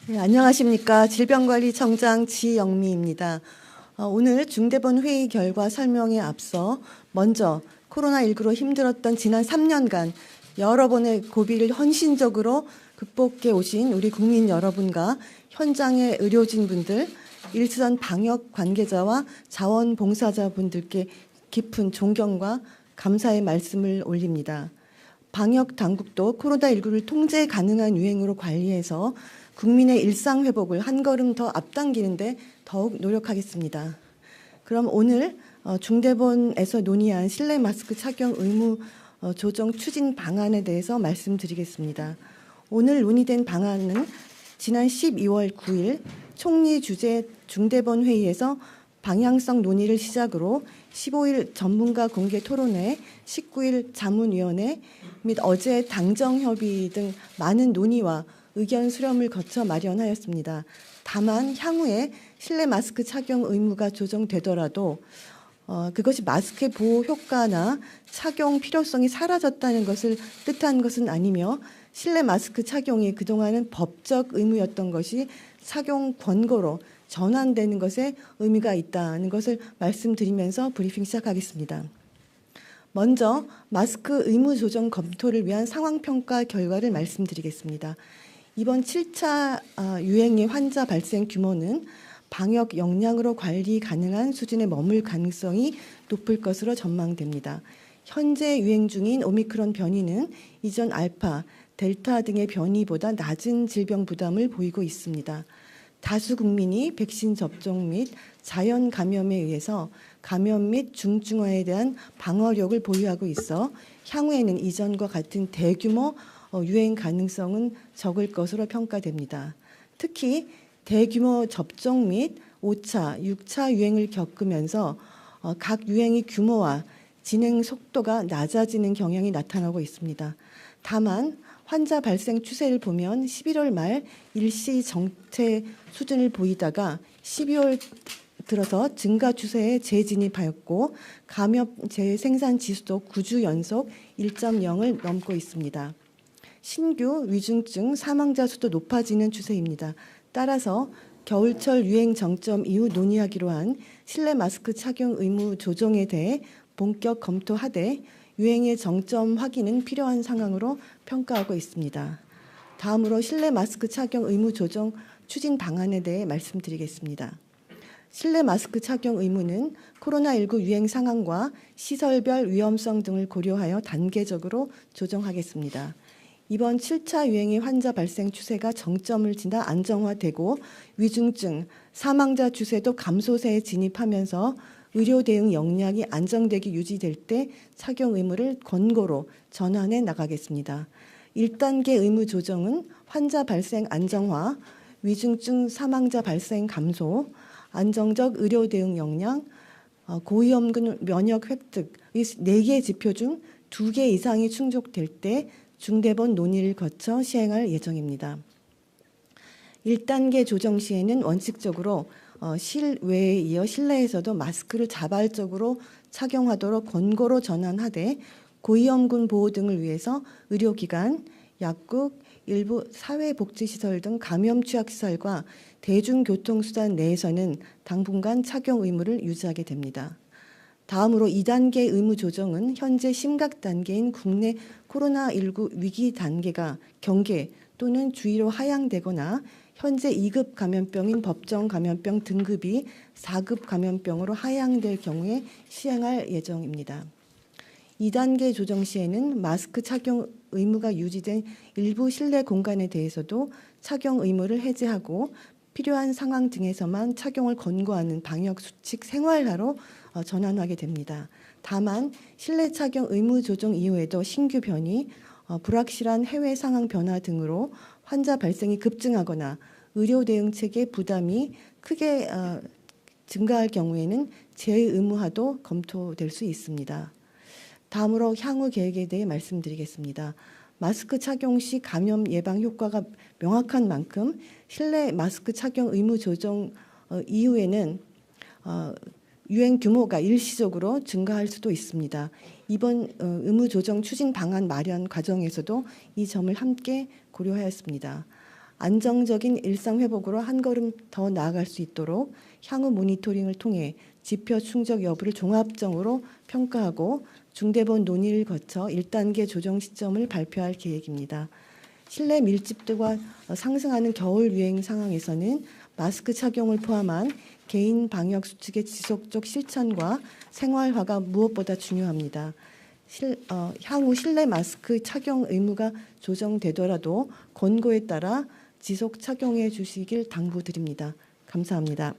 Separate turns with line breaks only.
네, 안녕하십니까. 질병관리청장 지영미입니다. 오늘 중대본 회의 결과 설명에 앞서 먼저 코로나19로 힘들었던 지난 3년간 여러 번의 고비를 헌신적으로 극복해 오신 우리 국민 여러분과 현장의 의료진분들, 일선 방역 관계자와 자원봉사자분들께 깊은 존경과 감사의 말씀을 올립니다. 방역 당국도 코로나19를 통제 가능한 유행으로 관리해서 국민의 일상 회복을 한 걸음 더 앞당기는데 더욱 노력하겠습니다. 그럼 오늘 중대본에서 논의한 실내 마스크 착용 의무 조정 추진 방안에 대해서 말씀드리겠습니다. 오늘 논의된 방안은 지난 12월 9일 총리 주재 중대본 회의에서 방향성 논의를 시작으로 15일 전문가 공개 토론회, 19일 자문위원회 및 어제 당정협의 등 많은 논의와 의견 수렴을 거쳐 마련하였습니다. 다만 향후에 실내 마스크 착용 의무가 조정되더라도 그것이 마스크의 보호 효과나 착용 필요성이 사라졌다는 것을 뜻한 것은 아니며 실내 마스크 착용이 그동안은 법적 의무였던 것이 착용 권고로 전환되는 것에 의미가 있다는 것을 말씀드리면서 브리핑 시작하겠습니다. 먼저 마스크 의무 조정 검토를 위한 상황평가 결과를 말씀드리겠습니다. 이번 7차 유행의 환자 발생 규모는 방역 역량으로 관리 가능한 수준에 머물 가능성이 높을 것으로 전망됩니다. 현재 유행 중인 오미크론 변이는 이전 알파, 델타 등의 변이보다 낮은 질병 부담을 보이고 있습니다. 다수 국민이 백신 접종 및 자연 감염에 의해서 감염 및 중증화에 대한 방어력을 보유하고 있어 향후에는 이전과 같은 대규모 유행 가능성은 적을 것으로 평가됩니다. 특히 대규모 접종 및 5차, 6차 유행을 겪으면서 각 유행의 규모와 진행 속도가 낮아지는 경향이 나타나고 있습니다. 다만 환자 발생 추세를 보면 11월 말 일시 정체 수준을 보이다가 12월 들어서 증가 추세에 재진입하였고 감염 재생산 지수도 9주 연속 1.0을 넘고 있습니다. 신규 위중증 사망자 수도 높아지는 추세입니다. 따라서 겨울철 유행 정점 이후 논의하기로 한 실내 마스크 착용 의무 조정에 대해 본격 검토하되 유행의 정점 확인은 필요한 상황으로 평가하고 있습니다. 다음으로 실내 마스크 착용 의무 조정 추진 방안에 대해 말씀드리겠습니다. 실내 마스크 착용 의무는 코로나19 유행 상황과 시설별 위험성 등을 고려하여 단계적으로 조정하겠습니다. 이번 7차 유행의 환자 발생 추세가 정점을 지나 안정화되고 위중증, 사망자 추세도 감소세에 진입하면서 의료 대응 역량이 안정되게 유지될 때 착용 의무를 권고로 전환해 나가겠습니다. 1단계 의무 조정은 환자 발생 안정화, 위중증 사망자 발생 감소, 안정적 의료 대응 역량, 고위험군 면역 획득 이 4개 지표 중 2개 이상이 충족될 때 중대본 논의를 거쳐 시행할 예정입니다. 1단계 조정 시에는 원칙적으로 실외에 이어 실내에서도 마스크를 자발적으로 착용하도록 권고로 전환하되 고위험군 보호 등을 위해서 의료기관, 약국, 일부 사회복지시설 등 감염 취약시설과 대중교통수단 내에서는 당분간 착용 의무를 유지하게 됩니다. 다음으로 2단계 의무 조정은 현재 심각 단계인 국내 코로나19 위기 단계가 경계 또는 주의로 하향되거나 현재 2급 감염병인 법정 감염병 등급이 4급 감염병으로 하향될 경우에 시행할 예정입니다. 2단계 조정 시에는 마스크 착용 의무가 유지된 일부 실내 공간에 대해서도 착용 의무를 해제하고 필요한 상황 등에서만 착용을 권고하는 방역 수칙 생활화로 전환하게 됩니다. 다만 실내 착용 의무 조정 이후에도 신규 변이, 불확실한 해외 상황 변화 등으로 환자 발생이 급증하거나 의료 대응 체계 부담이 크게 증가할 경우에는 재의무화도 검토될 수 있습니다. 다음으로 향후 계획에 대해 말씀드리겠습니다. 마스크 착용 시 감염 예방 효과가 명확한 만큼 실내 마스크 착용 의무 조정 이후에는 유행 규모가 일시적으로 증가할 수도 있습니다. 이번 의무 조정 추진 방안 마련 과정에서도 이 점을 함께 고려하였습니다. 안정적인 일상 회복으로 한 걸음 더 나아갈 수 있도록 향후 모니터링을 통해 지표 충족 여부를 종합적으로 평가하고 중대본 논의를 거쳐 1단계 조정 시점을 발표할 계획입니다. 실내 밀집도가 상승하는 겨울 유행 상황에서는 마스크 착용을 포함한 개인 방역 수칙의 지속적 실천과 생활화가 무엇보다 중요합니다. 향후 실내 마스크 착용 의무가 조정되더라도 권고에 따라 지속 착용해 주시길 당부드립니다. 감사합니다.